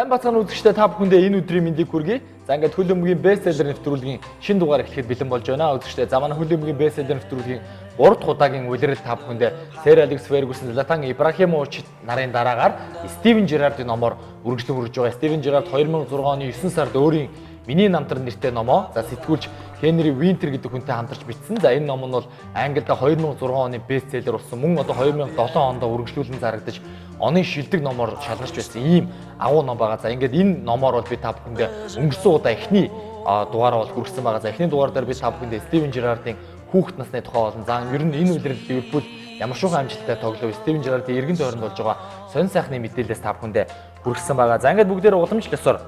Сайн бацхан үзэгчдээ та бүхэндээ энэ өдрийн мэндийг хүргэе. За ингээд хөл өмгийн бестселлер нэвтрүүлгийн шинэ дугаар эхлэхэд бэлэн болж байна. Үзэгчдээ за манай хөл өмгийн бестселлер нэвтрүүлгийн 3 дахь удаагийн улирал та бүхэндээ Сэр Алекс Фергюсон, Златан Ибрахимович нарын дараагаар Стивен Жерардын номоор үргэлжлэн хүрж байгаа. Стивен Жерард 2006 оны 9 сард өөрийн Миний намтар нэртэй номоо за сэтгүүлч Хенри Винтер гэдэг хүнтэй хамтарч бичсэн. За энэ ном нь бол Англид 2006 оны бестселлер болсон. Мөн одоо 2007 онд үргэлжлүүлэн зарагдаж оны шилдэг номоор шалгарч байсан ийм агуу ном байгаа. За ингээд энэ номоор бол би та бүхэндээ өнгөрсөн удаа эхний дугаараа бол хүргэсэн байгаа. За эхний дугаар дээр би та бүхэндээ Стивен Жерардын хүүхэд насны тухай болон за ер нь энэ үлрэл Ливерпул ямар шуухан амжилттай тоглов. Стивен Жерардын эргэн тойронд болж байгаа сонь сайхны мэдээлэлээс та бүхэндээ хүргэсэн байгаа. За ингээд бүгдээрээ уламжлал ёсоор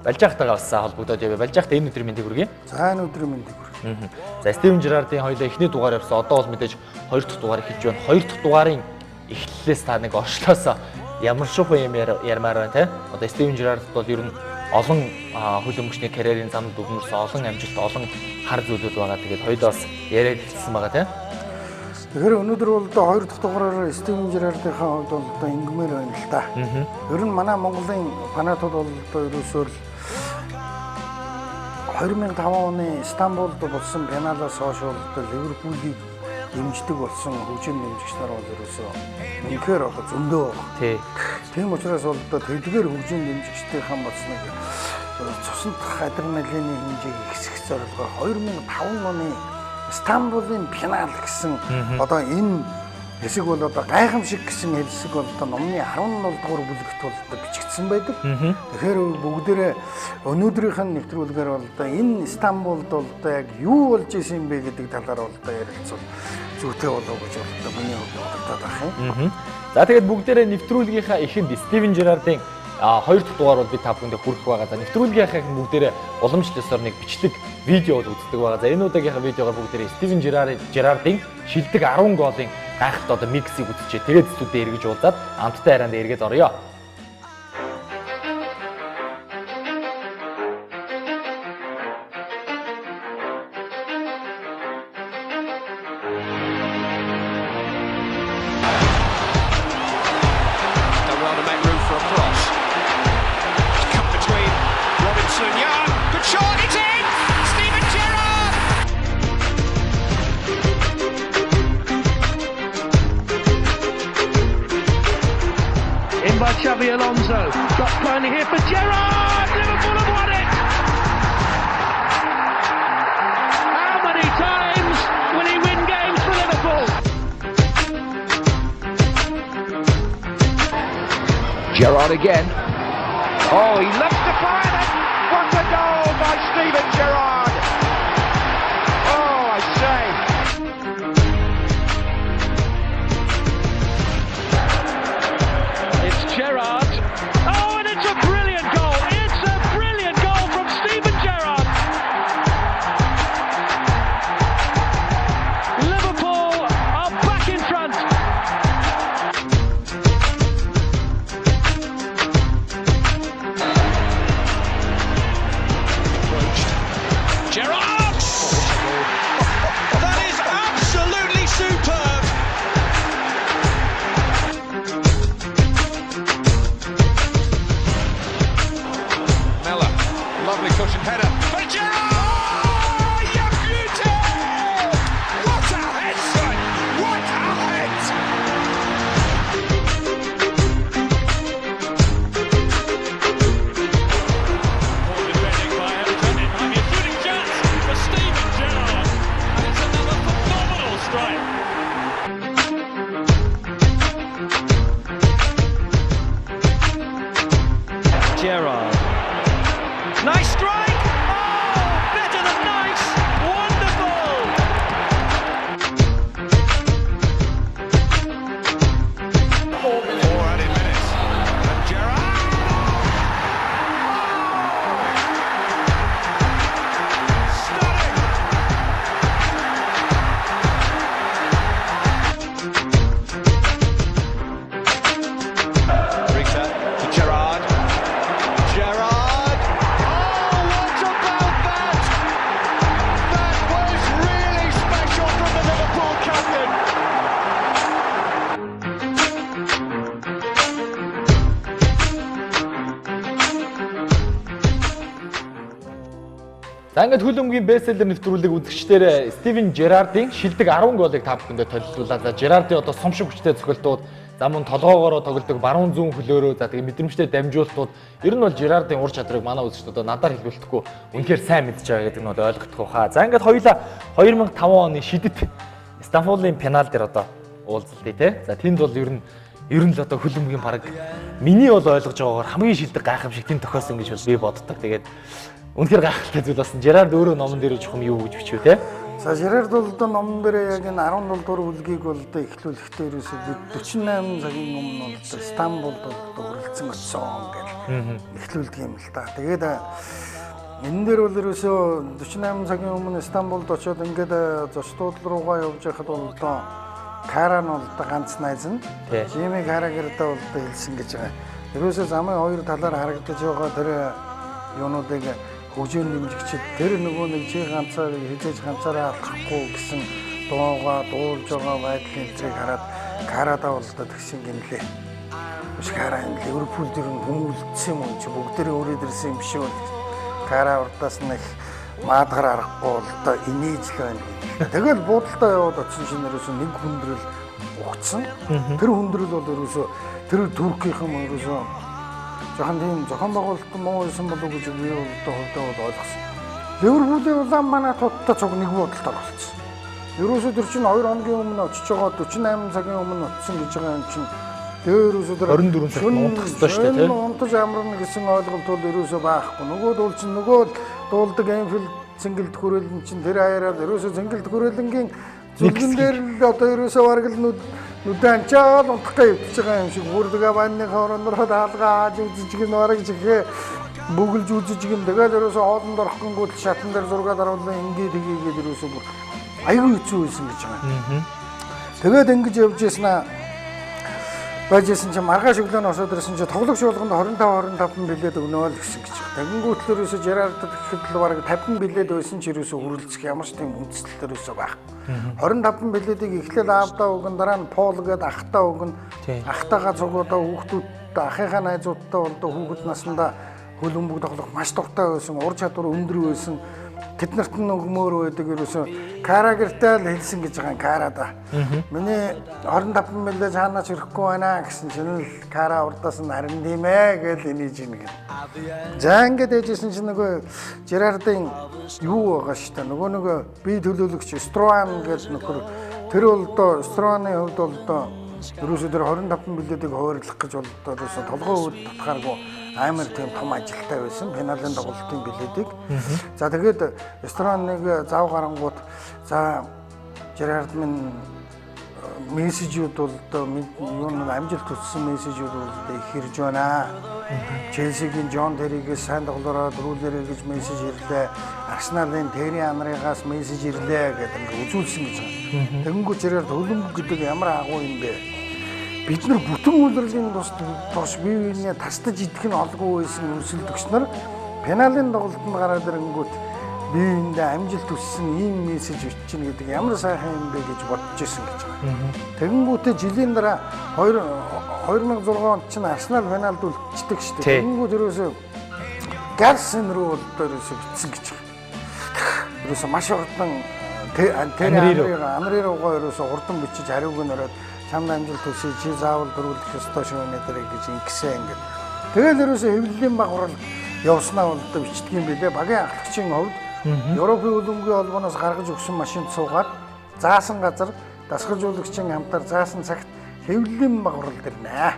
Балжахтайгаа бас холбогдоод явъя. Балжахтай энэ өдрийн мэндийг хүргэе. За энэ өдрийн мэндийг хүргэе. За Стивен Жерардын хоёулаа эхний дугаар явсан. Одоо бол мэдээж хоёр дахь дугаар эхэлж байна. Хоёр дахь дугаарын эхлэлээс та нэг оршлоосоо ямар шуухан юм ярмаар байна те. Одоо Стивен Жерард бол ер нь олон хөл өмгчний карьерийн замд дүгнэрсэн олон амжилт, олон хар зүйлүүд байгаа. Тэгээд хоёулаа бас яриад хэлсэн байгаа те. Тэгэхээр өнөөдөр бол одоо хоёр дахь дугаараар Стивен Жерардынхаа хувьд бол одоо ингэмээр байна л да. Ер нь манай Монголын фанатууд бол одоо ерөөсөө 2005 оны Стамбулд болсон пеналаас хойш бол Ливерпулийг дэмждэг болсон хөгжим дэмжигч нар бол ерөөсөө үнэхээр одоо зөндөө байна. Тийм учраас бол одоо тэдгээр хөгжим дэмжигчдийн бас нэг цусндах адреналины хэмжээг ихсэх зорилгоор 2005 оны Стамбулын пенал гэсэн одоо энэ хэсэг бол одоо гайхамшиг гэсэн хэсэг бол одоо номны 17 дугаар бүлэгт бол одоо бичигдсэн байдаг. Тэгэхээр бүгдээрээ өнөөдрийнх нь нэвтрүүлгээр бол одоо энэ Стамбулд бол одоо яг юу болж исэн юм бэ гэдэг талаар бол одоо ярилцвал зүйтэй болов гэж одоо миний хувьд бодогдоод байна юм. За тэгээд бүгдээрээ нэвтрүүлгийнхаа эхэнд Стивен Жерардын хоёр дахь дугаар бол би та бүхэндээ хүргэх байгаа. За нэвтрүүлгийнхаа бүгдээрээ уламжлалсаар нэг бичлэг видео үздэг байгаа. За энэ удаагийнхаа видеогоор бүгдээрээ Стивен Жерардын шилдэг 10 голын гайхалтай одоо миксийг үзчихээ. Тэгээд студид эргэж уулзаад амттай хараад эргээд орё. By Xabi Alonso, got plenty here for Gerrard. Liverpool have won it. How many times will he win games for Liverpool? Gerrard again. Oh, he loves to fire it. What a goal by Steven Gerrard. Oh, I say. Gerrard. Oh, and it's a brilliant goal. It's a brilliant goal from Steven Gerrard. Liverpool are back in front. Gerrard! That is absolutely superb. Lovely cushion header for Gerrard! Oh, you beauty! What a head, son! What a head! Poor defending by Everton. It might be a shooting chance for Steven Gerrard. And it's another phenomenal strike. Gerrard. Nice strike! Oh, better than nice! Wonderful! Four added minutes. And Gerrard! Stunning! Rita to Gerrard. За ингээд хөлбөмбөгийн бестселлер нэвтрүүлэг үзэгчдээр Стивен Жерардын шилдэг 10 голыг та бүхэндээ толилцууллаа. За Жерардын одоо сумшиг хүчтэй цогцолтууд, за мөн толгоогоороо тоглодог баруун зүүн хөлөөрөө за тэгээ мэдрэмжтэй дамжуултууд ер нь бол Жерардын ур чадрыг манай үзэгчид одоо надаар хэлбэлтэхгүй үнэхээр сайн мэдж байгаа гэдэг нь бол ойлгохгүй хаа. За ингээд хоёулаа 2005 оны шидэт Стамбулын пенал дээр одоо уулзалтыг тий. За тэнд бол ер нь л одоо хөлбөмбөгийн параг миний бол ойлгож байгаагаар хамгийн шилдэг гайхамшиг тэнд тохиолсон гэж би боддог. Тэгээд үнэхээр гайхалтай зүйл болсон. Жерард өөрөө номон дээр чухам юу гэж бичвэ те. За Жерард бол одоо номон дээр яг энэ 17 дугаар бүлгийг бол одоо эхлүүлэхдээ ерөөсөө 48 цагийн өмнө бол одоо Стамбулд бол хүрэлцэн очсон гэж эхлүүлдэг юм л та. Тэгээд энэ дээр бол ерөөсөө 48 цагийн өмнө Стамбулд очиод ингээд зочдууд руугаа явж байхад бол одоо Кара нь бол одоо ганц найз нь Жими Карагердаа бол одоо хэлсэн гэж байгаа. Ерөөсөө замын хоёр талаар харагдаж байгаа тэр юунуудыг хөгжөөн дэмжигчид тэр нөгөө нэг чи ганцаар хизээж ганцаараа алхахгүй гэсэн дуугаа дуулж байгаа байдлын зэрэг хараад Карадаа бол одоо тэгсэн гинлээ. Биш Кара энэ Ливерпул дээр хүмүүлдсэн юм чи бүгдээрээ өөрөө дэрсэн юм шиг бол Кара урдаас нэг маадгаар арахгүй бол одоо инээж л байна. Тэгэл буудалтай яваад очсон чинь ерөөсөө нэг хүндрэл угцсан. Тэр хүндрэл бол ерөөсөө тэр Туркийнхэн ерөөсөө жоохон тийм зохион байгуулалт муу байсан болов уу гэж би одоо ойлгосон. Ливерпулийн улаан манай туттай цуг нэг бодолтой болчихсон. Ерөөсөө тэр чинь 2 хоногийн өмнө очиж байгаа 48 цагийн өмнө очсон гэж байгаа юм чинь ерөөсөө тэр 24 цагт унтах ёстой шүү дээ тийм. Унтаж амарна гэсэн ойлголт бол ерөөсөө байхгүй. Нөгөө дуул чинь нөгөө дуулдаг Энфилд цэнгэлд хүрээлэн чинь тэр хаяараа ерөөсөө цэнгэлд хүрээлэнгийн зүгэн дээр л одоо ерөөсөө бараг л нүдэн чаал унтахтай явж байгаа юм шиг бүрдгээ банны хоорондоо даалгааж үзэж гин бараг чихээ бүгэлж үзэж гин тэгэл ерөөсөө хоолнд орохгүйгүүд шатан дээр зургаад аруулсан ингээ тгийгээд ерөөсөө бүр аягүй хэцүү байсан гэж байгаа. Тэгээд ингэж явж яснаа байжсэн чинь маргааш өглөө осоод ирсэн чинь тоглох шуулганд 25 билет өгнөө л гэсэн гэж байна. Тэгэнгүүт л ерөөсөө Жерард гэхэд л бараг 50 билет байсан ч ерөөсөө хүрэлцэх ямар ч тийм үндэслэл ерөөсөө байх. 25 билетийг эхлээл аавдаа өгөн дараа нь Пол гээд ахтаа өгөн. Ахтаага цугуудаа хүүхдүүд ахынхаа найзуудтай болдоо хүүхэд наснда хөлбөмбөг тоглох маш дуртай байсан, ур чадвар өндөр байсан. Тэд нарт нь өгмөр байдаг ерөөсөө Карагертай л хэлсэн гэж байгаа Карада. Миний 25 билет цаанаас ирэхгүй байна гэсэн чинь л Кара урдаас нь харин тийм ээ гэж инээж ийн гэх. За ингээд ээжсэн чинь нөгөө Жерардын юу байгаа шүү дээ. Нөгөө би төлөөлөгч Струан гэж нөхөр тэр бол одоо Струаны хувьд бол одоо ерөөсөө тэр 25 билетийг хуваарлах гэж бол ерөөсөө толгой үүд татхааргүй амар тийм том ажилтай байсан. Пеналын тоглолтын билетийг. За тэгээд Струаныг зав гарангууд за Жерард минь мессежүүд бол одоо юу нэг амжилт хүссэн мессежүүд бол их ирж байна. Челсигийн Жон Терригээс сайн тоглороо дөрүүлээрэй гэж мессеж ирлээ. Арсеналын Терри Анригаас мессеж ирлээ гэдэг ингээд үзүүлсэн гэж байна. Тэгэнгүүт Жерард хөлбөмбөг гэдэг ямар агуу юм бэ? Бид нар бүтэн үйлрлийн тус бие биенээ тасдаж идэх нь олгүй байсан өрсөлдөгч нар пеналийн тоглолтод гараад ирэнгүүт бие биендээ амжилт хүссэн ийм мессеж бичнэ гэдэг ямар сайхан юм бэ гэж бодож ирсэн гэж байна. Тэгэнгүүтээ жилийн дараа 2006 онд чинь Арсенал пеналд үлдчихдэг шүү дээ. Тэгэнгүүт ерөөсөө Гарсен руу ерөөсөө битсэн гэж байна. Ерөөсөө маш хурдан Анри руугаа ерөөсөө хурдан бичиж хариуг нь ороод чамд амжилт хүсье чи заавал дөрвөлдөх ёстой шүү нэтэрэг гэж ингэсэн ингээд. Тэгэл ерөөсөө хэвлэлийн багвар явснаа бол одоо бичдэг юм билээ. Багийн ахлагчийн хувьд Европын хөлбөмбөгийн холбооноос гаргаж өгсөн машинд суугаад заасан газар дасгалжуулагчийн хамтаар заасан цагт хэвлэлийн багвар дэрнэ.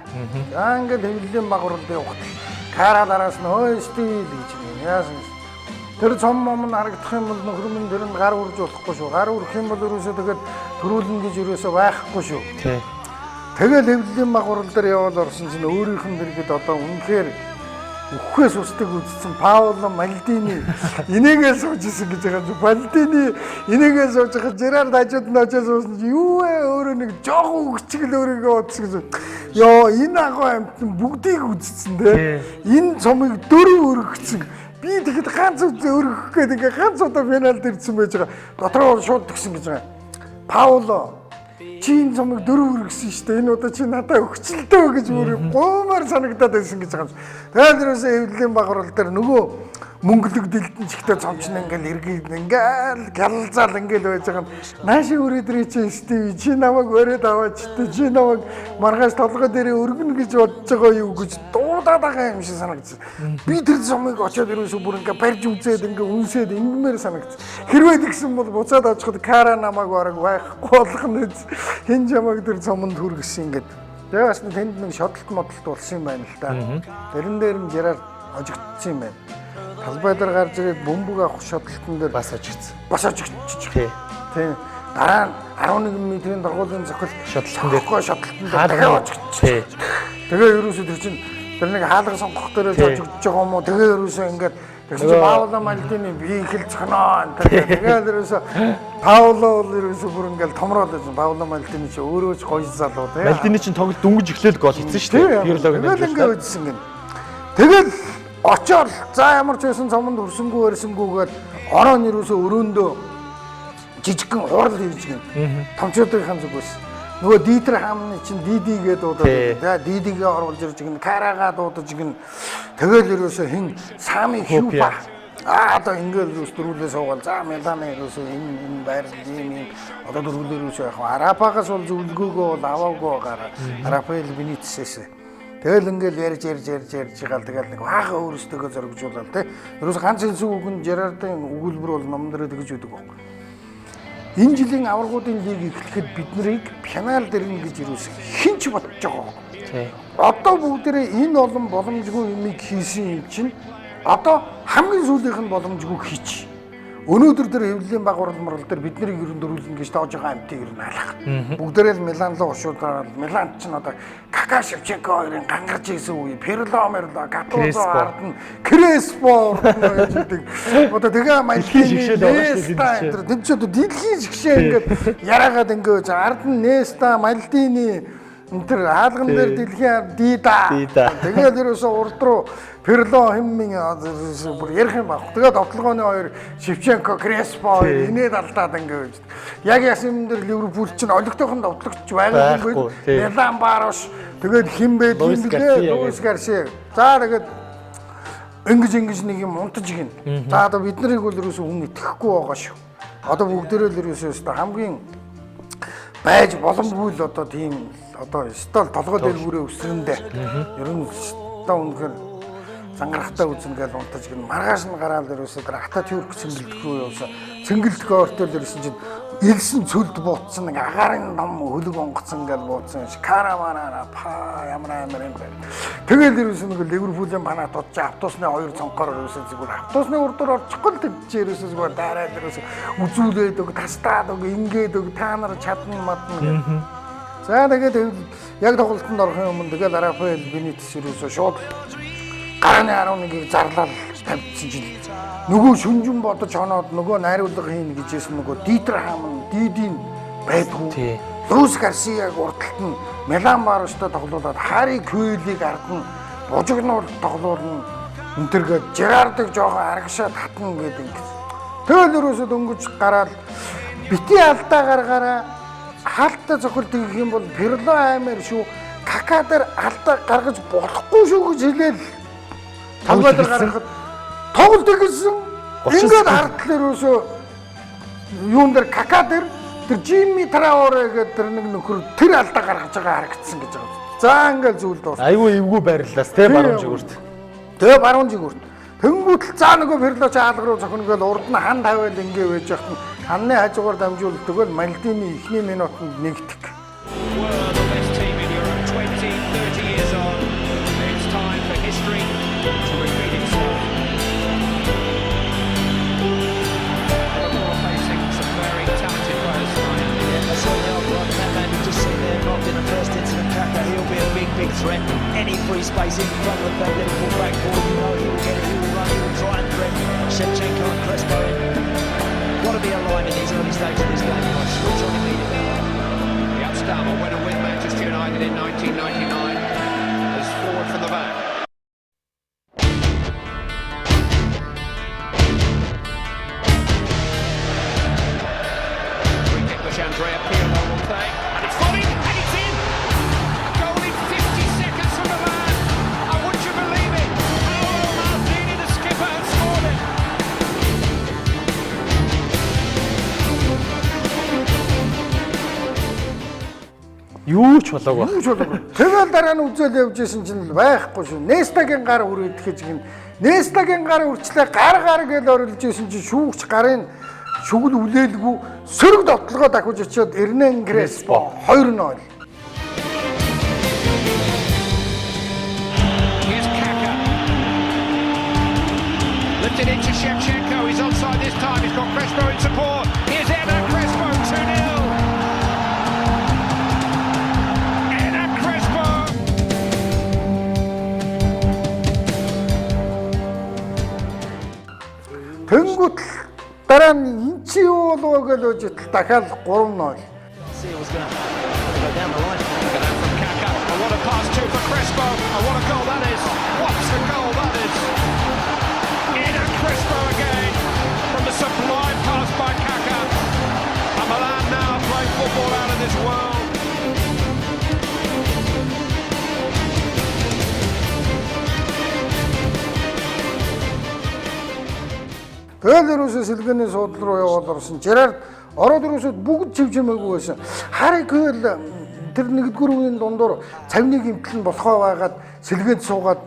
За ингээд хэвлэлийн багвар явахад Кара дараас нь ой стил гэж юм яасан. Тэр цом момн харагдах юм бол нөхөр минь тэр нь гар үрж болохгүй шүү. Гар үрэх юм бол ерөөсөө тэгээд төрүүлнэ гэж ерөөсөө байхгүй шүү. Тэгэл хэвлэлийн багварал дээр явал орсон чинь өөрийнх нь дэргэд одоо үнэхээр өхөхөөс устдыг үзсэн Паоло Мальдини энийгээ сууж исэн гэж байгаа. Мальдини энийгээ сууж хахад Жерард хажууд нь очиж суусан чи юу вэ? Өөрөө нэг жоохон өгчгөл өөрийгөө утсан гэсэн. Йоо энэ агуу амтан бүгдийг үзсэн те. Энэ цомыг дөрөв өргөцсөн. Би тэгэхэд ганц өргөх гээд ингээ ганц удаа финалд ирсэн байж байгаа. Дотроо шууд тгсэн гэж байгаа. Пауло Чин цомыг 4 хүргэсэн шүү дээ. Энэ удаа чи надад өгчлөлтөө гэж өөрөө гомоор санагдаад байсан гэж байгаа юм. Тэгээд ерөөсөө хэвлэлийн багварал дээр нөгөө мөнгөлөг дэлдэн чигтээ цомчны ингээл эргээд ингээл гялалзаал ингээл байж байгаа юм. Нааши өрөөдрөө чи Стив чи намайг өрөөд аваач тэ чи намайг маргааш толгой дээрээ өргөнө гэж бодож байгаа юу гэж дуудаад байгаа юм шиг санагдсан. Би тэр цомыг очиод ерөөсөө бүр ингээ барьж үзээд ингээ үнсээд ингэмээр санагдсан. Хэрвээ тэгсэн бол буцаад очиход Кара намайг бараг байхгүй болгоно. Хэн чамайг тэр цомонд хүргэсэн ингээд. Тэгээ бас тэнд нэг шодлт модлт болсон юм байна л да. Тэрэн дээр нь Жерар хожигдсон юм байна. Талбай дээр гарч ирээд бөмбөг авах шодлтон дээр бас ажигдсан. Бас ажигдчих. Тий. Тийм. Дараа нь 11 метрийн дагуулын зохил шодлтон дээр шодлтон дээр дахиад ажигдчих. Тэгээ ерөөсөө тэр чинь тэр нэг хаалга сонгох дээр л ажигдж байгаа юм уу? Тэгээ ерөөсөө ингээд тэгсэн чинь Пауло Мальдини би эхэлцгэнаа. Тэгээд ерөөсөө Пауло бол ерөөсөө бүр ингээд томроод байсан. Пауло Мальдини чи өөрөө ч гоё залуу тийм. Мальдини чинь тоглолт дөнгөж эхлээл гол хийсэн шүү дээ. Пирлогийн тэгэл ингээд үдсэн гин. Тэгэл очоод за ямар ч байсан цомонд хүрсэнгүү барьсангүүгээд ороо нэрөөсөө өрөөндөө жижигхэн хурал хийж гин. Томчуудын зүгээс нөгөө Дитер хаамны чинь Дидигээ дуудаад тэгээ Дидигээ оруулж ирж гин Карагаа дуудаж гин тэгэл ерөөсөө хин Сами Хьюпа одоо ингээд ерөөс дөрүүлээ суугаад за Миланы ерөөсөө энэ байр ийм одоо дөрүүлээ ерөөсөө яг Арапагаас бол зөвлөгөөгөө бол аваагүй байгаа Рафаэл Бенитесээс тэгэл ингээл ярьж байгаа л тэгэл нэг хааха өөрөөсөө зоригжуулаад те ерөөсөө ганц хэлсэн үг нь Жерардын өгүүлбэр бол номон дээр тэгж үүдэг баг. Энэ жилийн аваргуудын лиг эхлэхэд бид нарыг финал дэрнэ гэж юусэн хинч бодож байгаа. Тий. Одоо бүгдээрээ энэ олон боломжгүй юмыг хийсэн юм чинь одоо хамгийн сүүлийнх нь боломжгүй хийч. Өнөөдөр тэр хэвлэлийн багварал морал дээр бид нарыг ерөн дөрүүлнэ гэж тоож байгаа амтыг ер нь алах. Бүгдээрээ л Милан руу ушуудаад Милан ч н одоо Кака Шевченко хоёрын гангарч ийсэн үе, Перло Гатузо ард нь Креспо гэж хэлдэг. Одоо тэгээ Мальдини тэр ч одоо дэлхийн жигшээ ингээд яраагаад ингээд ард нь Неста, Мальдини тэр хаалган дээр дэлхийн Дида. Тэгээд ерөөсөө урд руу Перло хэммийн бүр ярих юм баг. Тэгээд тоглогооны хоёр Шевченко, Креспо инээд алдаад ингээд. Яг ясны дээр Ливерпул чинь олигтойхон тоглогч байгаагүй. Милан Барош тэгээд химбэ Луис Гарсия. За тэгээд ингэж нэг юм унтаж гин. За одоо бид нарыг бол ерөөсөө хүн итгэхгүй байгаа шүү. Одоо бүгдээрээ л ерөөсөө хамгийн байж боломжгүй л одоо тийм одоо стол толгой дээр бүрээ өсрөндөө ер нь одоо үнэхээр зангарахтаа үзэн гэж унтаж гин маргааш нь гараад ерөөсөө тэр Ататюрк цэнгэлдэх рүү явсан. Цэнгэлдэх ортол ерөөсөн чинь элсэн цөлд буутсан нэг агарын ном хөлөг онгоцсон гэж буутсан. Карамана па ямар юм бэ. Тэгэл ерөөсөн нэг Ливерпулийн банаа додж автобусны хоёр цонхоор ерөөсөн зүгээр автобусны урдуур орчихгүй л тэнцээ ерөөсөн зүгээр дараад ерөөсөн үзүүлээд өг тастаад өг ингээд өг та нар чадна мадна. За тэгээд яг тоглолтод орохын өмнө тэгэл Рафаэл Бенитес ерөөсөө шууд гарааны 11-ийг зарлал тавьчихсан чинь нөгөө шүнжин бодож хоноод нөгөө найруулга хийн гэжсэн нөгөө Дитер хаамн Дидийн байдгүй. Луис Гарсияг урталт нь Милан Бароштой тоглуулад Хари Кюйлийг ард нь бужигнуул тоглуулна. Энтергээд Жерардыг жоохон аргашаа татна гэдэг юм. Тэгэл ерөөсөө дөнгөж гараад бити алдаа гаргаараа хаалттай цохилт хийх юм бол Перло аймаар шүү. Кака дээр алдаа гаргаж болохгүй шүү гэж хэлээл. Талбай дээр гаргахад тоглолт гэсэн ингээд хардлаа ерөөсөө юун дээр Кака дээр тэр Жимми Траоре гэдэг тэр нэг нөхөр тэр алдаа гаргаж байгаа харагдсан гэж байгаа. За ингээд зүйл дуус. Айгүй эвгүй байрлалаас те баруун жигүүрт. Тэгээ баруун жигүүрт. Тэнгүүтэл цаа нөгөө Перло чаалга руу зохиногээл урд нь хан тавиал ингээ байж яхад нь ханны хажуугаар дамжуулдаг бол Мальдини эхний минутанд нэгдэг. Big threat, any free space in front of the Liverpool back four, you know he will get it, he will run, he will try and threat Shevchenko and Crespo. Got to be alive in these early stages of this game, you might switch on immediately. The Upstammer went and with Manchester United in 1999 as forward from the back. Free kick which Andrea Pirlo will take. юу ч болоогүй. Юу ч болоогүй. Тэгээд дараа нь үзэл явж исэн чинь байхгүй шүү. Нестагийн гар үрээд гэж гин. Нестагийн гар үрчлээ гар гэж орилж исэн чинь шүүгч гарын шүгэл үлээлгүй сөрөг дотлогоо дахиж очиод Эрнэн Креспо 2-0. Here's Kaka. Lifted into Shevchenko. He's onside this time. He's got Crespo in support. Here's Hernan Crespo, 2-0. Hernan Crespo. Тэнгүүт дараа нь эн чи юу болов гэж үзэл дахиад 3-0. See what's going to go down the line. Look at that from Kaka. And what a pass too for Crespo. And what a goal that is. What's the goal that is? Hernan Crespo again from the sublime pass by Kaka. And Milan now playing football out of this world. Тэгээд ерөөсөө сэлгээний суудлал руу яваад орсон. Жерард ороод ерөөсөө бүгд чивчмээгүй байсан. Хари Кёл тэр нэгдүгээр үеийн дундуур цавны гэмтэл нь болохоо байгаад сэлгээнд суугаад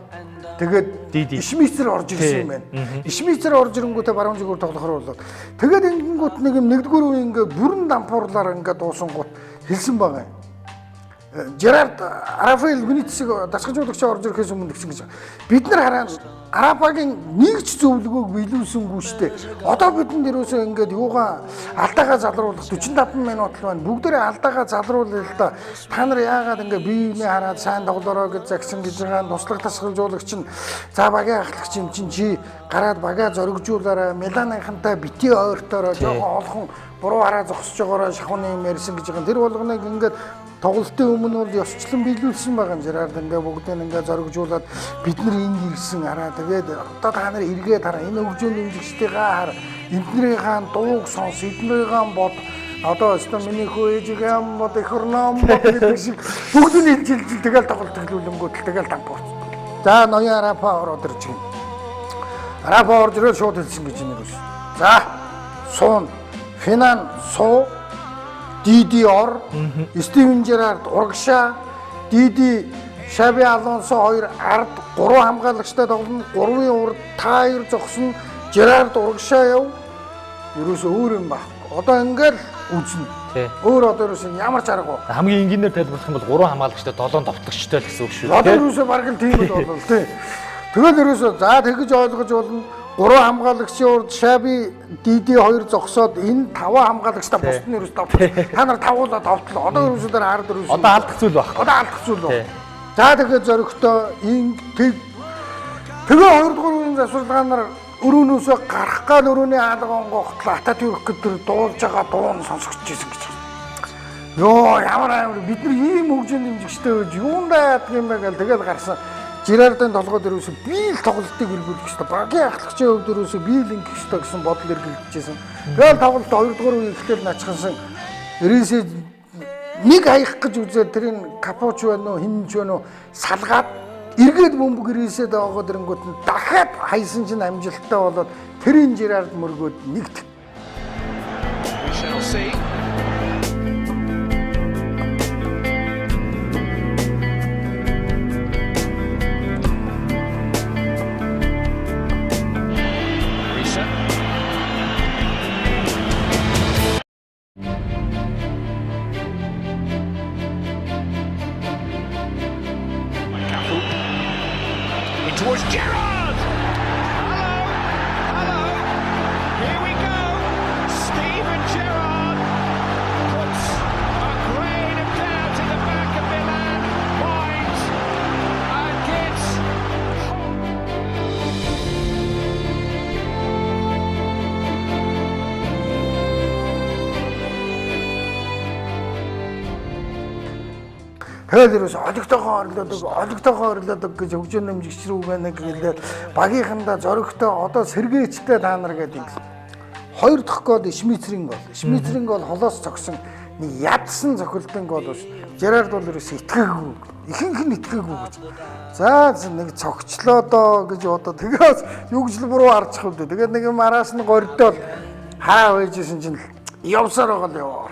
тэгээд Ишмицер орж ирсэн юм байна. Ишмицер орж ирэнгүүтээ баруун зүгээр тоглохоор болоод тэгээд ингэнгүүт нэг юм нэгдүгээр үеийн ингээ бүрэн дампуурлаар ингээ дуусангууд хэлсэн байгаа юм. Жерард Рафаэл Бенитесийг дасгалжуулагч орж ирэхээс өмнө гэсэн гэж. Бид нар хараа Арапагийн нэгч зөвлөгөөг биелүүлсэнгүй штэ. Одоо бидэнд ерөөсөө ингээд юугаа алдаагаа залруулах 45 минут л байна. Бүгдээрээ алдаагаа залруулъя л да. Та нар яагаад ингээд биений хараад сайн тоглороо гэж загсан гэж байгаа туслах дасгалжуулагч нь за багийн ахлагч юм чинь чи гараад багаа зоригжуулаарай. Миланыхантай бити ойртоороо жоохон олхон буруу хараа зогсож байгаараа шахууны юм ярьсан гэж байгаа. Тэр болгоныг ингээд тоглолтын өмнө бол ёсчлон биелүүлсэн байгаа юм. Жерард ингээ бүгдийг ингээ зоригжуулаад бид нар ингэ ирсэн хараа. Тэгээд одоо та нар эргээд хараа. Энэ хөгжөөний дэмжигчдийнхээ хар. Эднэрийнхээ дууг сонс, эднэрийнхээ бод. Одоо өстө миний хөө ээжигээ бод ихорном бод гэдэг шиг бүгдийг хэлж тэгэл тоглолт төлөвлөнгөд тэгэл дампуурч. За ноён Арапа ороод ирж байна. Арапа орж ирээд шууд хэлсэн гэж юм ерөөс. За суун Финан суу DDR, Стивен Жерард урагшаа, DD Шаби Алонсо 2 ард 3 хамгаалагчтай тоглоно. 3-ын урд та 2 зогсно. Жерард урагшаа яв. Ерөөсөө өөр юм байхгүй. Одоо ингээл үзнэ. Өөр одоо ерөөсөө ямар ч аргагүй. Хамгийн энгийнээр тайлбарлах юм бол 3 хамгаалагчтай 7 товтлогчтой л гэсэн үг шүү. Одоо ерөөсөө бараг л тийм л болов тий. Тэгэл ерөөсөө за тэгж ойлгож болно. 3 хамгаалагчийн урд Шаби DD 2 зогсоод энэ 5 хамгаалагчтай бусд нь ерөөс товтлоо. Та нар тавуулаад товтлоо. Одоо ерөөсөө дараа ард ерөөсөө. Одоо алдах зүйл баг. Одоо алдах зүйл баг. За тэгээд зөрөгтөө тэгээ 2 дугаар үеийн засварлагаанаар өрөөнөөсөө гарах гал өрөөний хаалгангоо хотлоо Ататүрк гэдэг дуулж байгаа дуун сонсогдож ирсэн гэж. Йоо ямар амар бид нар ийм хөгжөөний дэмжигчтэй байж юундаа ядг юм бэ гэл тэгэл гарсан. Жерардын толгойд ерөөсөө би л тоглолтыг эргүүлэх хэрэгтэй. Багийн ахлагчийн хувьд ерөөсөө би л ингэх хэрэгтэй гэсэн бодол эргэлдэжсэн. Тэгэл тоглолт 2 дугаар үеийн ихтэл начхансан. Ерөөсөө нэг хаях гэж үзээд тэрийн Капуч байна уу, хинж байна уу салгаад эргээд бөмбөг ирээсээ дагаад ирэнгүүт нь дахиад хайсан чинь амжилттай болоод тэрийн Жерард мөргөөд нэгт. We shall see. Towards Gerrard! Hello! Here we go! Steven Gerrard puts a grain of doubt in the back of Milan minds and gets... Тэгээд ерөөс олигтойгоо орлоодог гэж хөгжөөний дэмжигч рүү байна гэхэлээ багийнхандаа зоригтой одоо сэргээчтэй та нар гэдэг. 2 дахь гол Ишмицерийн гол. Ишмицерийн гол холоос цогсон нэг ядсан цохилтын гол биш. Жерард бол ерөөс итгээгүй. Ихэнх нь итгээгүй гэж. За нэг цогчлоо доо гэж одоо тэгээс юу гэж л буруу харчих вэ. Тэгээд нэг юм араас нь гордол хаа байжсэн чинь явсаар байгаа л яваа.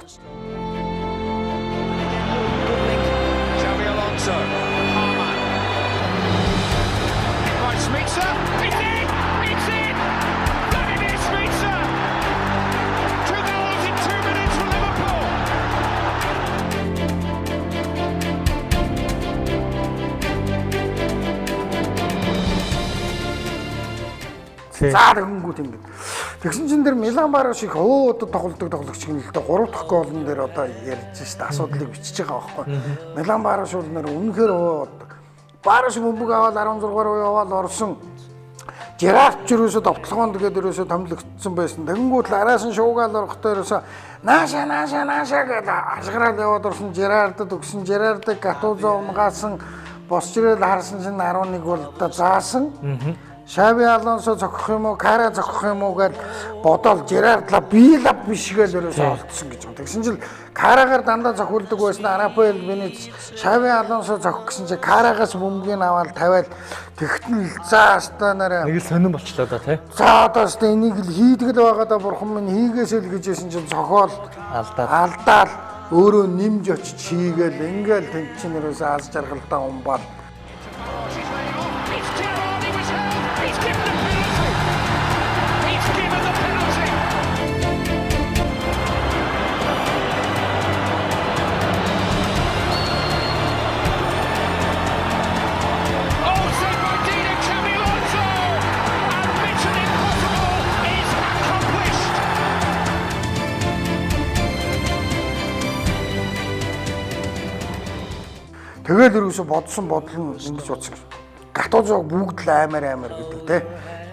За тэгэнгүүт ингэ. Тэгсэн чинь тэр Милан Баруш их одоо тоглогч юм л да 3 дахь гоолн дээр одоо ярьж штэ асуудлыг бичиж байгаа байхгүй. Милан Баруш бол нэр үнэхээр Баруш бөмбөг аваад 16 руу яваад орсон. Жерард ч ерөөсө товтлогоон тэгээд ерөөсө томилогдсон байсан. Тэгэнгүүт л араас нь шуугаал орохдоо ерөөсө нааша гэдэг ашгараад яваад орсон Жерардд өгсөн Жерардыг Гатузо унгаасан босчрэл харсан чинь 11 голтой заасан. Шаби Алонсо зогсох юм уу, Кара зогсох юм уу гэж бодоод Жерардла бийлав биш гэж ерөөсө олдсон гэж байна. Тэгсэн чинь Карагаар дандаа зохиулдаг байсан Рафаэл Бенитес Шаби Алонсо зогсох гэсэн чинь Карагаас бөмбөгийг аваад тавиад тэгтэн заастаа нараа нэг л сонирн болчлоо да тий. За одоо ч энийг л хийдэг л байгаа да бурхан минь хийгээсэй л гэжсэн чинь цохол алдаал өөрөө нэмж очиж хийгээл ингээл тэн чинь ерөөсөө аз жаргалтай умбал тэгэл ерөөсө бодсон бодол нь ингэж утсан. Гатузог бүгд л аймаар гэдэг те.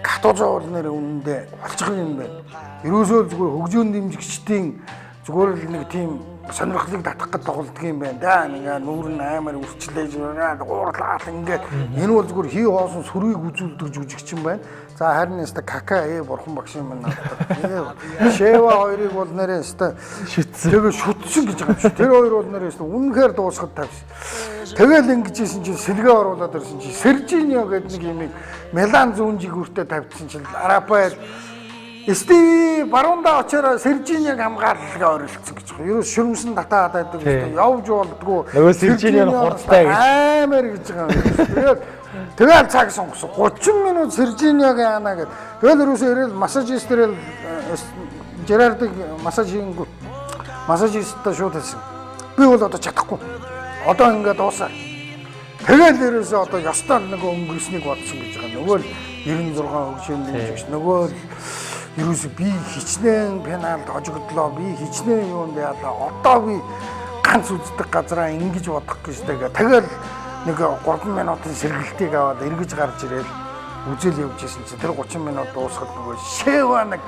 Гатузоо бол нэр үнэндээ олцох юм байна. Ерөөсөө зүгээр хөгжөөн дэмжигчдийн зүгээр л нэг тийм сонирхлыг татах гэж тоглодог юм байна да. Ингээ нүүр нь аймаар үрчлээж байна. Гуурлаа ингээд энэ бол зүгээр хий хоосон сүрийг үзүүлдэг жүжигч юм байна. За харин нэстэ кака бурхан багш юм байна. Шева хоёрыг бол нэрээ нэстэ шүтсэн. Тэгээ шүтсэн гэж байгаа юм шиг. Тэр хоёр бол нэрээ нэстэ үнэхээр дуусахад тавьсан. Тэгэл ингэжсэн чинь сэлгээ оруулаад ирсэн чинь Сержиньо гэдэг нэг юм Милан зүүн жигүүртээ тавьчихсан чинь Рафаэл Стиви баруунда очоор Сержиньог хамгаалалгаа оролцсон гэж байна. Ерөөс шөрмсөн татаад байдаг гэсэн явж болдгоо. Нөгөө Сержиньо хурдтай гэж аймаар гэж байгаа юм. Тэгэл цаг сонгосон 30 минут Сержиньог яана гэд. Тэгэл ерөөсөө ирэл массажистэрэл Жерардыг массажисттай шууд хэлсэн. Би бол одоо чадахгүй. Одоо ингээд дуусаа. Тэгэл ерөөсөө одоо ёстой нэг өнгөрснийг бодсон гэж байгаа. Нөгөө л 96 хөгжим дэмжигч нөгөө л ерөөсөө би хичнээн пеналт хожигдлоо. Би хичнээн юунд яалаа. Одоо би ганц үздэг газараа ингэж бодох гэжтэй. Тэгэл нэг 3 минутын сэргэлтийг аваад эргэж гарч ирэл үзэл явж исэн чинь тэр 30 минут дуусахад нөгөө Шева нэг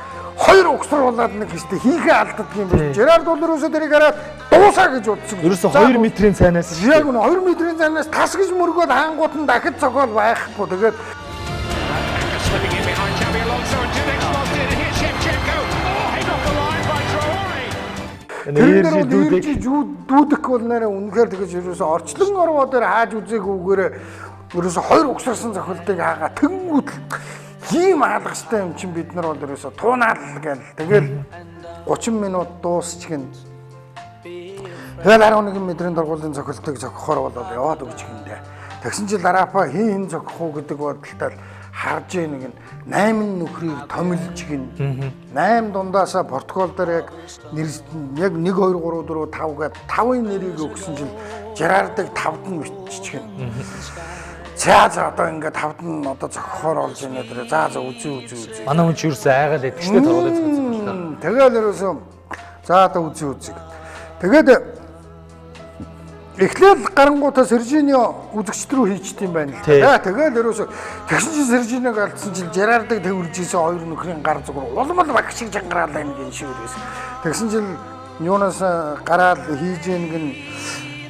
2 угсруулаад нэг хэвчээ хийхээ алддаг юм биш. Жерард бол ерөөсөө тэрийг хараад дуусаа гэж бодсон. Ерөөсөө 2 метрийн цайнаас яг нь 2 метрийн цайнаас тас гэж мөргөөд хаангууд нь дахид цогоол байхгүй. Тэгээд тэр дүүдэх бол нэрээ үнэхээр тэгэж ерөөсөө орчлон орвоо дээр хааж үзээгүйгээр ерөөсөө 2 угсарсан зохилтыг хаагаа тэнгүүд ийм хаалгастай юм чинь бид нар бол ерөөсөө туунаад л гээл тэгэл 30 минут дуусчихна. Тэгэл 11 метрийн дургуулын зохилтыг зохихоор бол яваад өгч гиндэ. Тэгсэн чинь Ларафа хин зохих уу гэдэг бодолтой харж нэг 8 нөхрийг томилж гин 8 дундаасаа Португал дээр яг 1 2 3 4 5 гээд 5-ын нэрийг өгсөн чинь Жерардыг 5-д нь биччихэн. За одоо ингээд 5-д нь одоо зохихоор олж байна дээр. За үзье. Манай хүн ч юусэн айгаал байдаг шүү дээ тоглож үзсэн. Тэгэл ерөөсөө за одоо үзье. Тэгээд эхлээл гарангуудаа Сержиньо үзэгчд рүү хийчт юм байна л да. Тэгэл ерөөсөө тэгсэн чинь Сержиньог алдсан чинь Жерардыг тэрвэрж ийсэн 2 нөхрийн гар зүгөр улмал баг шиг жангараалаа нэг шиг өрөөс. Тэгсэн чинь юунаас гараад хийж гин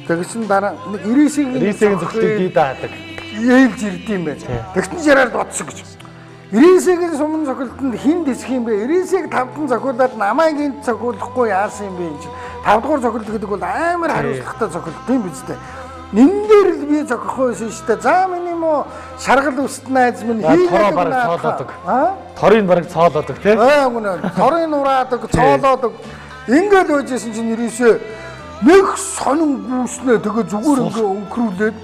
тэгсэн дараа нэг Ирисийн зохилтыг дийдаадаг. Ээлж ирд юм байна. Тэгсэн Жерард бодсон гэж. Ирисийн сумын зохилтод хин дисэх юм бэ? Ирисийг 5-д зохиулаад намайг энд зохиулахгүй яасан юм бэ энэ чинь. 5-р зохилт гэдэг бол амар хариуцлагатай зохилт юм биз дээ. Нин дээр л би зохих байсан шүү дээ. За миний мó шаргал үст найз минь хийгээд бараг цоолоодог. Торын бараг цоолоодог тий. Гүнэ. Торын ураадаг, цоолоодог. Ингээд байжсэн чинь Ирисээ нэг сонин гүйснэ тэгээ зүгээр ингээ өнгөрүүлээд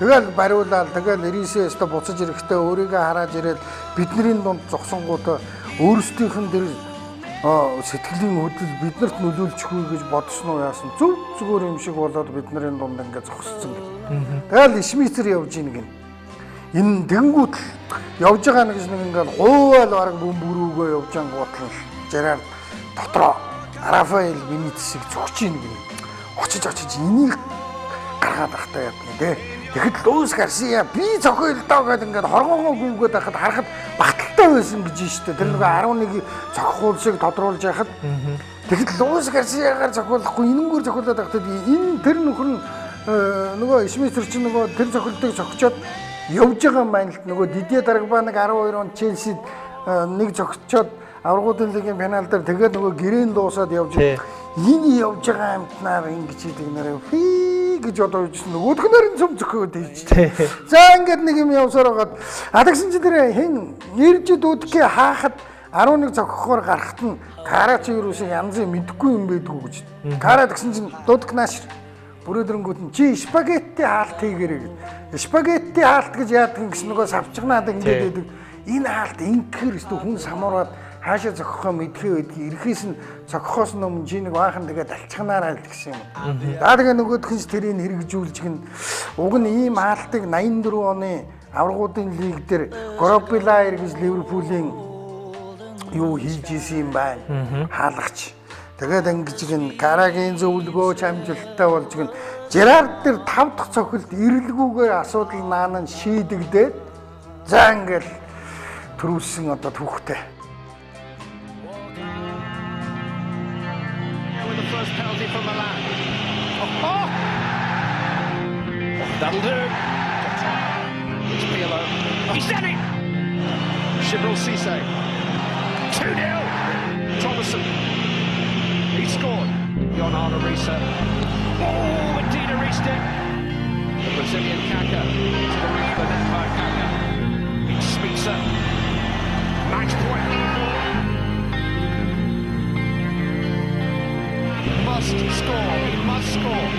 тэгэл бариулаад тэгэл Ирисээ өстө буцаж ирэхдээ өөрийгөө хараад ирээд бидний дунд зогсонгууд өөрсдийнх нь тэр сэтгэлийн хөдөл биднэрт нөлөөлчихгүй гэж бодсон уу яасан зүгээр юм шиг болоод бидний дунд ингээ зогссон. Тэгэл Шмитер явж ийн гин. Энэ тэнгууд явж байгаа нэг ингээл гуйвал бараг бөмбөрөөгөө явж ангууд л Жерард дотроо Рафаэл Бенитесийг зогч ийн гэнэ. Очиж энийг гаргаад ахтаа яа гэдэг. Тэгэхэд Луис Гарсиа би зохиол доо гэдэг ингээд хоргоогоо гүгээд байхад харахад баталтай байсан гэж штэ. Тэр нэг 11 зохиолсыг тодруулж яхад тэгэхэд Луис Гарсиагаар зохиолохгүй энэнгээр зохиолоод байхад энэ тэр нөхөр нь нөгөө Шмитер чинь нөгөө тэр зохиолтыг зохичоод явж байгаа юм байна л нөгөө Дидье Дрогба нэг 12 онд Челсид нэг зохичоод аврагуудын лигийн финал дээр тэгээд нөгөө гэрэн дуусаад явж энэ явж байгаа амтнаар ингэж идэг нэрээ фи гэж одоо юусэн нөгөөх нарын цөм зөхөөд хийж тээ. За ингээд нэг юм явсаар байгаад адагсан чи тэр хэн нэрж дүүдхээ хаахад 11 зохихоор гарахт нь Карачи юусыг янзын мэдхгүй юм байдгүй гэж. Кара гэсэн чинь дуудкнаш бүрөөдрөнгүүд нь чи спагетти хаалт хийгэрэй гэж. Спагетти хаалт гэж яадаг гэсэн нөгөө савчгнаад ингээд байдаг. Энэ хаалт ингээр өстө хүн самуураад хаашаа зохихоо мэдхээ байдгийг ирэхээс нь зохихоос өмнө чи нэг баахан тэгээд алчханаараа л гэсэн юм. За тэгээ нөгөөх нь тэрийг хэрэгжүүлж гин уг нь ийм хаалтыг 84 оны аврагуудын лиг дээр Гробилайр гэж Ливерпулийн юу хийж исэн юм байна. Хаалгач. Тэгээд ингэж гин Карагийн зөвлөгөө чамжилттай болж гин Жерард дээр 5 дахь цохилт ирэлгүйгээр асуудал наан шийдэгдээд за ингээл төрүүлсэн одоо түүхтэй. First penalty from Milan. Oh! That'll do. It's Pirlo. He's done it! Shibril Cisse. 2-0. Thomason. He scored. Leonardo Risa. Oh, Medina reached it. The Brazilian Kaka. To the reach of the net by Kaka. It's Spitzer. Match point. Must score, he must score.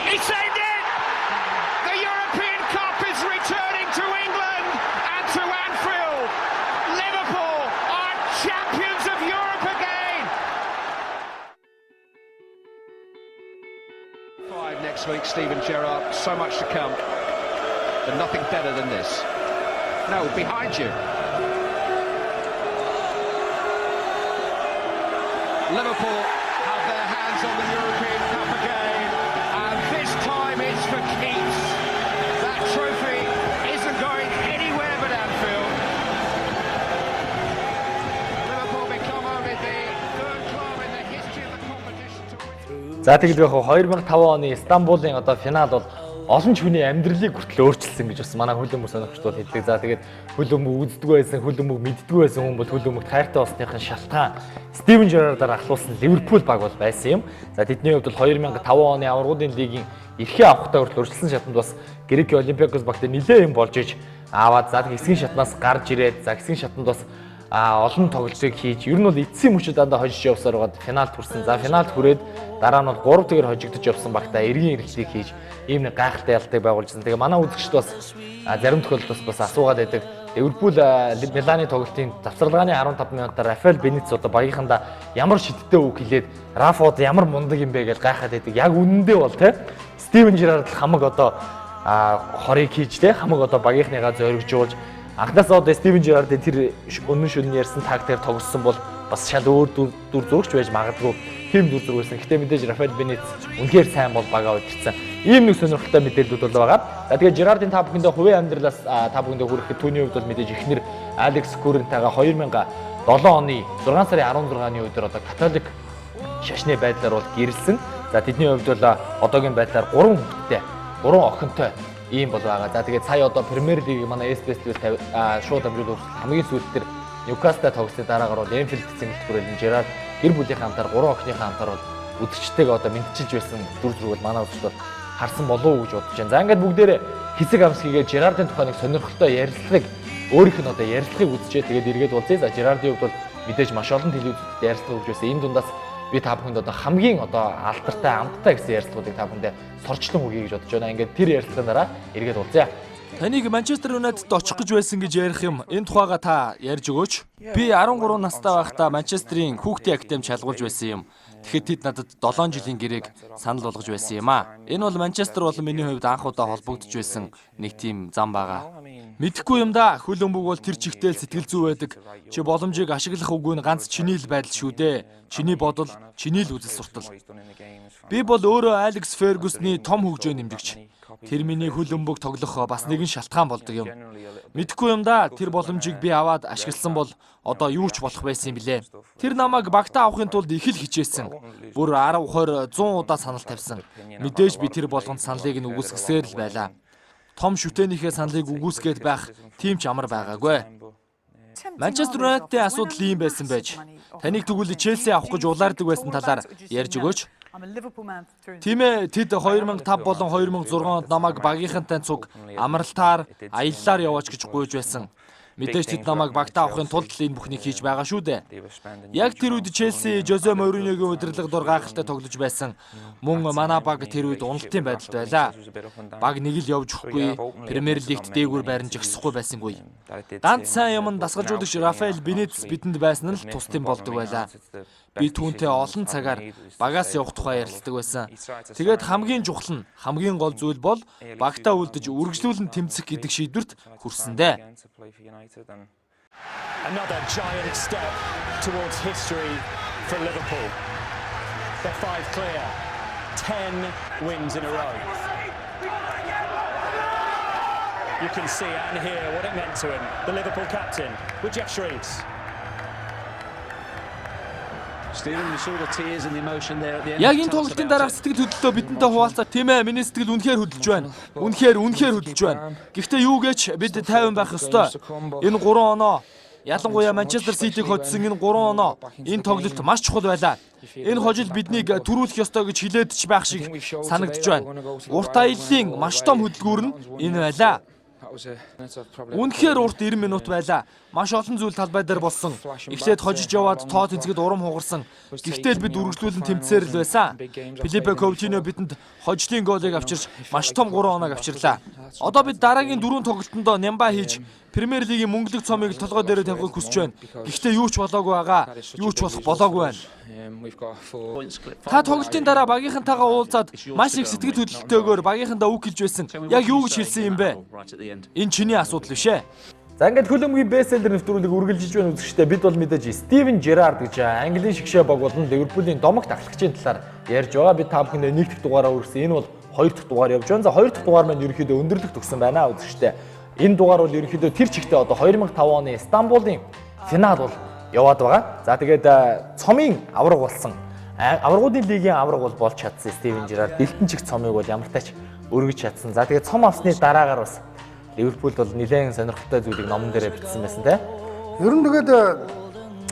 He saved it! The European Cup is returning to England and to Anfield. Liverpool are champions of Europe again. 5 next week, Steven Gerrard. So much to come, but nothing better than this. No, behind you. Liverpool have their hands on the European Cup again, and this time it's for keeps. That trophy isn't going anywhere but Anfield. Liverpool become only the third club in the history of the competition to win. За тэгэл яг 2005 оны Стамбулын одоо финал бол олон ч хүний амьдралыг хүртэл өөрчилсөн гэж бас манай хөлбөмбөг сонирхчдод хэлдэг. За тэгээд хөлбөмбөг үздэг байсан, хөлбөмбөг мэддэг байсан хүн бол хөлбөмбөгт хайртай болсныхын шалтгаан Стивен Жеррардаар ахлуулсан Ливерпул баг бол байсан юм. За тэдний хувьд бол 2005 оны аврагуудын лигийн эрхээ авахтаа хүртэл өршөлсөн шатанд бас Грек Олимпиакос багт нэлээд юм болж иж аваад за хэсгийн шатнаас гарч ирээд за хэсгийн шатанд бас олон тоглолтыг хийж ер нь бол эцсийн мөчөд дандаа хожиж явсаар байгаад финалд хүрсэн. За финалд хүрээд дараа нь бол 3 тэгэр хожигдож явсан багтаа эргийн эрэлтийг хийж ийм нэг гайхалтай ялтыг байгуулжсэн. Тэгээ манай үзэгчд бас зарим тохиолдолд бас асуугаад байдаг. Ливерпул Миланы тоглолтын завсарлагын 15 минутаар Рафаэл Бенитес одоо багийнхандаа ямар шидтэй үг хэлээд Рафод ямар мундаг юм бэ гэж гайхаад байдаг. Яг үнэндээ бол те Стивен Жеррард хамаг одоо хорыг хийж те хамаг одоо багийнхныгаа зоригжуулж анхнаасаа одоо Стивен Жеррардын тэр өмнө шөнө ярьсан тактикээр тоглосон бол бас шал өөр дүр зурагч байж магадгүй тийм дүр зураг байсан. Гэтэ мэдээж Рафаэл Бенитес үнэхээр сайн бол багаа удирдсан. Ийм нэг сонирхолтой мэдээлэлүүд бол байгаа. За тэгээ Жеррардын та бүхэндээ хувийн амьдралаас та бүхэндээ хүрэхэд түүний хувьд бол мэдээж эхнэр Алекс Курентайгаа 2007 оны 6 сарын 16-ны өдөр одоо католик шашны байдлаар бол гэрэлсэн. За тэдний хувьд бол одоогийн байдлаар 3 хүүхэдтэй, 3 охинтой ийм бол байгаа. За тэгээд сая одоо Премьер Лиг манай SBS-ээр шууд амжилт өгсөн хамгийн сүүлд тэр Ньюкаслтай тоглосны дараагаар бол Энфилд цэнгэлт хүрээлэн Жеррард гэр бүлийнхээ хамтаар 3 охиныхаа хамтаар бол үдчтэйг одоо мэдчилж байсан дүр зураг бол манай үзэгчд бол харсан болов уу гэж бодож байна. За ингээд бүгдээрээ хэсэг амс хийгээд Жеррардын тухай нэг сонирхолтой ярилцлагыг өөрийнх нь одоо ярилцлагыг үзчихээ тэгээд эргээд уулзъя. За Жеррардын хувьд бол мэдээж маш олон телевизэд ярилцлага өгч байсан. Энэ дундаас би та бүхэнд одоо хамгийн одоо алдартай амттай гэсэн ярилцлагуудыг та бүхэндээ сорчлон өгье гэж бодож байна. Ингээд тэр ярилцлагын дараа эргээд уулзъя. Таныг Манчестер Юнайтед очих гэж байсан гэж ярих юм. Энэ тухайга та ярьж өгөөч. Би 13 настай байхдаа Манчестерийн хүүхдийн академид шалгуулж байсан юм. Тэгэхэд тэд надад 7 жилийн гэрээг санал болгож байсан юм аа. Энэ бол Манчестер болон миний хувьд анх удаа холбогдож байсан нэг тийм зам байгаа. Мэдэхгүй юм да. Хөл өмбөг бол тэр чигтэл сэтгэл зүй байдаг. Чи боломжийг ашиглах үгүй нь ганц чиний л байдал шүү дээ. Чиний бодол, чиний л үзэл суртал. Би бол өөрөө Алекс Фергюсны том хөгжөө нэмжигч. Тэр миний хөл өмбөг тоглох бас нэгэн шалтгаан болдог юм. Мэдэхгүй юм да. Тэр боломжийг би аваад ашигласан бол одоо юу ч болох байсан юм билээ. Тэр намайг багтаа авахын тулд их л хичээсэн. Бүр 10, 20, 100 удаа санал тавьсан. Мэдээж би тэр болгонд саналыг нь үгүйсгэсээр л байлаа. Том шүтээнийхээ саналыг үгүйсгээд байх тийм ч амар байгаагүй. Манчестер Юнайтедийн асуудал ийм байсан байж. Таныг тэгвэл Челси авах гэж улаардаг байсан талаар ярьж өгөөч. Тийм ээ, тэд 2005 болон 2006 онд намайг багийнхантай цуг амралтаар, аяллаар яваач гэж гуйж байсан. Мэдээж тэд намайг багтаа авахын тулд энэ бүхнийг хийж байгаа шүү дээ. Яг тэр үед Челси Жозе Мориниогийн удирдлага дор гайхалтай тоглож байсан. Мөн манай баг тэр үед уналтын байдалд байлаа. Баг нэг л явж өгөхгүй, Премьер Лигт дээгүүр байран жигсэхгүй байсангүй. Дант сайн юм дасгалжуулагч Рафаэл Бенитес бидэнд байсан нь л тусдын болдог байлаа. Би түүнтэй олон цагаар багаас явах тухай ярилцдаг байсан. Тэгээд хамгийн чухал нь, хамгийн гол зүйл бол багтаа үлдэж үргэлжлүүлэн тэмцэх гэдэг шийдвэрт хүрсэндээ. Another giant step towards history for Liverpool. They're 5 clear, 10 wins in a row. You can see and hear what it meant to him, the Liverpool captain, with Jeff Shreves. Яг энэ тоглолтын дараах сэтгэл хөдлөлтөө бидэнтэй хуваалцаад тийм ээ, миний сэтгэл үнэхээр хөдөлж байна. Үнэхээр хөдөлж байна. Гэхдээ юу гэж бид тайван байх ёстой. Энэ 3 оноо, ялангуяа Манчестер Ситиг хоцсон энэ 3 оноо, энэ тоглолт маш чухал байлаа. Энэ хожил биднийг төрүүлэх ёстой гэж хилээд ч байх шиг санагдж байна. Урт аяллаа маш том хөдөлгүүр нь энэ байлаа. Үнэхээр урт 90 минут байлаа. Маш олон зүйл талбай дээр болсон. Эхлээд хожиж яваад тоо тэнцэгэд урам хугарсан. Гэхдээ бид үргэлжлүүлэн тэмцээр л байсан. Филиппе Коутиньо бидэнд хожлын гоолыг авчирч маш том 3 оноог авчирлаа. Одоо бид дараагийн 4 тоглолтонд нямба хийж Премьер Лигийн мөнгөлөг цомыг толгой дээр тавихыг хүсэж байна. Гэхдээ юу ч болоогүй байгаа. Юу ч болох болоогүй байна. Та тоглолтын дараа багийнхантайгаа уулзаад маш их сэтгэл хөдлөлтөөр багийнхандаа үг хэлж байсан. Яг юу гэж хэлсэн юм бэ? Энэ чиний асуудал биш ээ. За ингээд хөлөмгийн бестселлер нэвтрүүлэг үргэлжилж байна үзэгчдээ бид бол мэдээж Стивен Жерард гэж Английн шигшээ баг болон Ливерпулийн домогт ахлагчийн талаар ярьж байгаа. Би та бүхэндээ нэг дахь дугаараа өргөсөн. Энэ бол 2 дахь дугаар явж байна. За 2 дахь дугаар маань ерөнхийдөө өндөрлөх төгсөн байна үзэгчдээ. Энэ дугаар бол ерөнхийдөө тэр чигтээ одоо 2005 оны Стамбулын финал бол яваад байгаа. За тэгээд цомын авраг болсон. Аврагуудын лигийн авраг бол болж чадсан Стивен Жерард. Дэлтэн чиг цомыг бол ямартайч өргөж чадсан. За тэгээд цом авсны дараагаар бас Ливерпулд бол нэлээд сонирхолтой зүйлийг номон дээрээ бичсэн байсан те. Ер нь тэгээд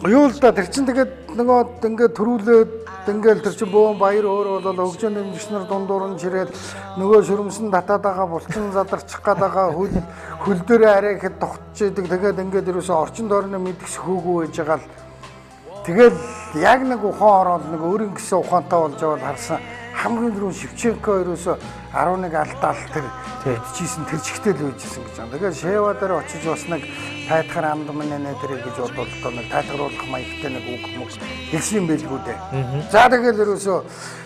юу л да тэр чинь тэгээд нөгөө ингээд төрүүлээд ингээл тэр чинь бөөн баяр өөр бол хөгжөө нэмжигч нар дундуур нь чирээд нөгөө шүрмсэн татаад байгаа булчин задарчих гээд байгаа хөл дээрээ арай ихэд тогтч идэг. Тэгээд ингээд ерөөсөө орчин дорны мэдгс хөөгүй байж байгаа л тэгэл яг нэг ухаан ороод нэг өөрийн гэсэн ухаантай болж байгаа л харсан. Хамгийн дөрөв Шевченко ерөөсөө 11 алдаал тэр бичсэн тэр чигтэл л үйжсэн гэж байна. Тэгэхээр Шева дээр очиж бас нэг тайтгар амд мэнэ тэрэг гэж бодвол нэг тайтгаруулах маягтай нэг үг мөг хэлсэн байлгүй дээ. За тэгэл ерөөсөө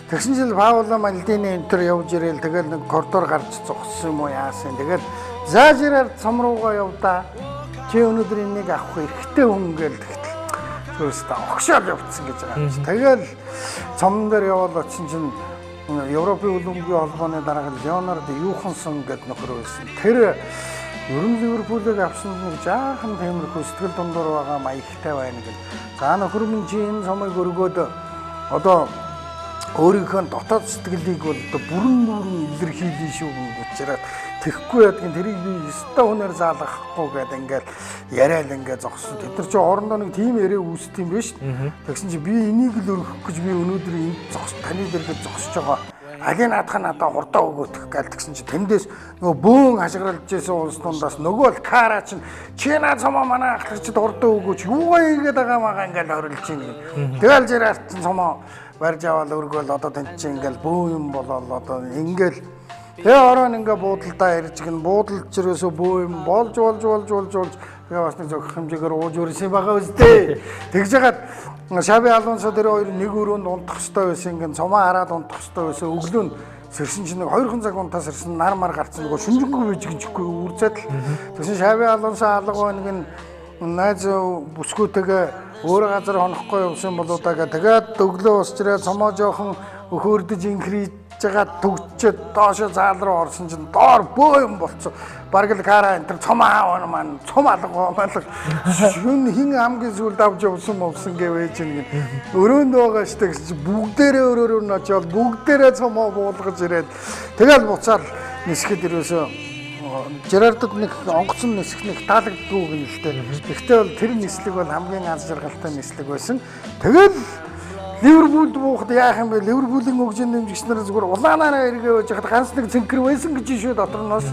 тэгсэн жил Пауло Мальдини энэ төр явж ирээл тэгэл нэг коридор гарч зогссон юм уу яасан. Тэгэл за Жерард цом руугаа явдаа. Чи өнөөдөр энийг авах хэрэгтэй хүн гээл тэгтэл өөрөөсөө огшоол явцсан гэж байгаа юм. Тэгэл цомн дээр яваад очсон чинь Европын Олимпийн холбооны дараагаар Леонардо Юхансон гэдэг нөхөр байсан. Тэр ер нь Ливерпулийг авсан нэг жаахан тиймэрхүү сэтгэл дундуур байгаа маягтай байна гэл. За нөхөр минь чи энэ цомыг өргөөд одоо өөрийнхөө дотоод сэтгэлийг бол одоо бүрэн илэрхийлэн шүү гэж учраас тэхгүй ядгийн тэрийг би өстой хүнээр заалгахгүй гэдэг ингээд яриад ингээд зогссон. Тэд нар чи орондоо нэг тийм яриа үүсдэг юм биш. Тэгсэн чи би энийг л өргөх гэж би өнөөдөр энд зогс таны дээр гэж зогсож байгаа. Агийн наадах надаа хурдаа өгөөх гал тэгсэн чи тэндээс нөгөө бөөн хашгиралж байсан улс дундаас нөгөө л кара чинь чи наа цомоо манай ахлагчд хурдаа өгөөч юугаа игээд байгаа маа ингээд орилж чинь. Тэгэл Жерард цомоо барьж аваад өргөөл одоо тань чи ингээд бөө юм болоод одоо ингээд тэгээ орон ингээ буудалдаа ярьж гин буудалж ерөөсөө бөө юм болж Тэгээ бас нэг зохих хэмжээгээр ууж өрсөн байгаа үстэй. Тэгж жагаад Шаби Алонсо тэр хоёр нэг өрөөнд унтах хэвээр байсан гэн цомоо хараад унтах хэвээр байсан. Өглөө нь сэрсэн чинь нэг 2 цаг унтаа сэрсэн нар мар гарцсан нөгөө шүнжэнгүй байж гинжихгүй үрзээд л тэгсэн Шаби Алонсо алга нэг нь найз бүсгүйтэйгээ өөр газар хонохгүй явсан болоо даа тэгээд өглөө усчраа цомоо жоохон өхөөрдөж инхрийж жагаад төгчөд доошо заал руу орсон чинь доор бөө юм болцсон. Бараг л кара энэ цом аавна маань цом алга маань шүн хин хамгийн сүлд авч явсан гэвэж нэг өрөөнд байгаа штэ гэсэн чинь бүгдээрээ өрөөрөө нь очиод бүгдээрээ цомоо буулгаж ирээд тэгэл буцаар нисгэд ирээсөө Жерардд нэг онгоцон нисэх нэг таалагддгүй гэнэлтэй. Гэхдээ бол тэр нислэг бол хамгийн аз жаргалтай нислэг байсан. Тэгэл Ливерпулд буухад яах юм бэ? Ливерпулийн хөгжин дэмжигч нар зүгээр улаанаараа эргээ байж хад ганц нэг цэнхэр байсан гэж шүү доторноос.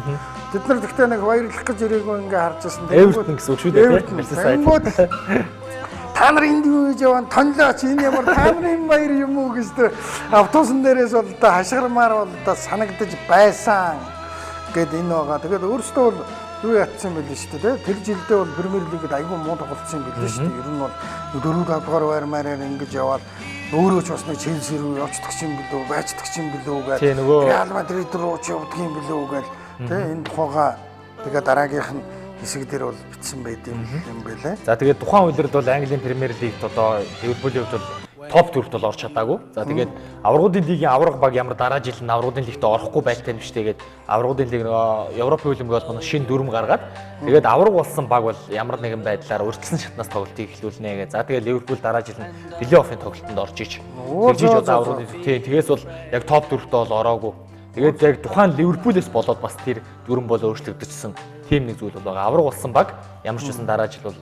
Бид нар гэхдээ нэг баярлах гэж ирээгүй ингээ харж байсан. Эвертон гэсэн үг шүү дээ. Та нар энд юу гэж яваа тонлооч энэ ямар та нарын баяр юм уу гэж тэр автобусан дээрээс бол та хашгирмаар бол та санагдаж байсан гэд энэ байгаа. Тэгээд өөрөөсөө бол юу ятсан байл шүү дээ. Тэр жилдээ бол Премьер Лигт айгүй муу тоглолцсон байл шүү дээ. Ер нь бол 4-5 дугаар байрмаараар ингэж яваад өөрөө ч бас нэг Челси рүү явцдаг юм билүү, байцдаг юм билүү гэж. Реал Мадрид руу ч явдаг юм билүү гэж. Тэ энэ тухайга тэгээ дараагийнх нь хэсэг дээр бол бичсэн байт юм байлаа. За тэгээд тухайн үеэрд бол Английн Премьер Лигт одоо Ливерпулийн хувьд бол топ 4-т бол орч чадаагүй. За тэгээд аврагуудын лигийн авраг баг ямар дараа жил нь аврагуудын лигт орохгүй байлтай юм штэйгээд аврагуудын лиг Европын хөлбөмбөг холбооноос шинэ дүрм гаргаад тэгээд авраг болсон баг бол ямар нэгэн байдлаар урьдчилсан шатнаас тоглолтыг эхлүүлнэ гэ. За тэгээд Ливерпул дараа жил нь плей-оффын тоглолтод орж иж. Тэгжиж одоо аврагуудын тэгээс бол яг топ 4-т бол ороогүй. Тэгээд яг тухайн Ливерпулээс болоод бас тэр дүрм бол өөрчлөгдөжсөн. Тим нэг зүйл бол байгаа. Авраг болсон баг ямар ч үсэн дараа жил бол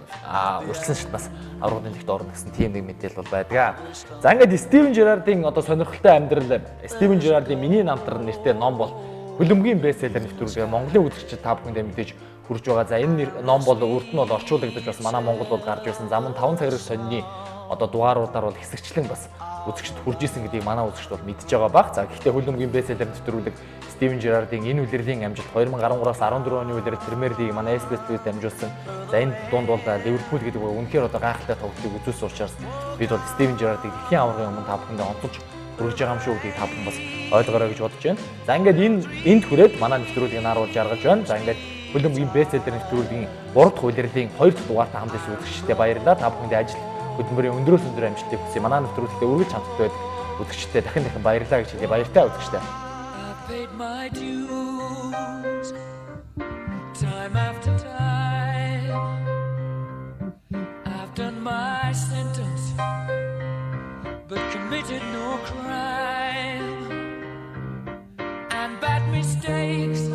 урьдчилсан шатнаас аврагын лигт орно гэсэн тим нэг мэдээлэл бол байдаг. За ингээд Стивен Жерардын одоо сонирхолтой амьдрал Стивен Жерардын миний намтар нэртэй ном бол хөлбөмбөгийн бестселлер нэвтрүүлгээр Монголын үзэгчид та бүхэндээ мэдээж хүрж байгаа. За энэ ном бол урд нь бол орчуулагдаж бас манай Монгол бол гарч ирсэн. Зам нь 5 цагаар сонины одоо дугааруудаар бол хэсэгчлэн бас үзэгчд хүрж исэн гэдгийг манай үзэгчд бол мэдж байгаа баг. За гэхдээ хөлбөмбөгийн бестселлер нэвтрүүлэг Стивен Жерардын энэ үлрэлийн амжилт 2013-аас 14 оны үлрэл Премьер Лиг манай SBS телевизэд дамжуулсан. За энэ дунд бол Ливерпул гэдэг нь үнэхээр одоо гайхалтай тоглолтыг үзүүлсэн учраас бид бол Стивен Жерардыг дэлхийн аваргын өмнө та бүхэндээ онцолж хүргэж байгаа юм шүү гэдгийг та бүхэн бас ойлгоорой гэж бодож байна. За ингээд энд хүрээд манай нэвтрүүлгийг нааруулж жаргаж байна. За ингээд хөлбөмбөгийн бестселлер нэвтрүүлгийн 3 дахь үлрэлийн 2 дахь дугаартай хамт ирсэн үзэгчдэд баярлалаа. Та бүхэндээ ажил хөдөлмөрийн өндрөөс өндөр амжилтыг хүсье. Манай нэвтрүүлэгтээ үргэлж хамттай байдаг үзэгчдэд дахин баярлалаа гэж хэлье. Баяртай үзэгчдээ. Paid my dues time after time. I've done my sentence but committed no crime, and bad mistakes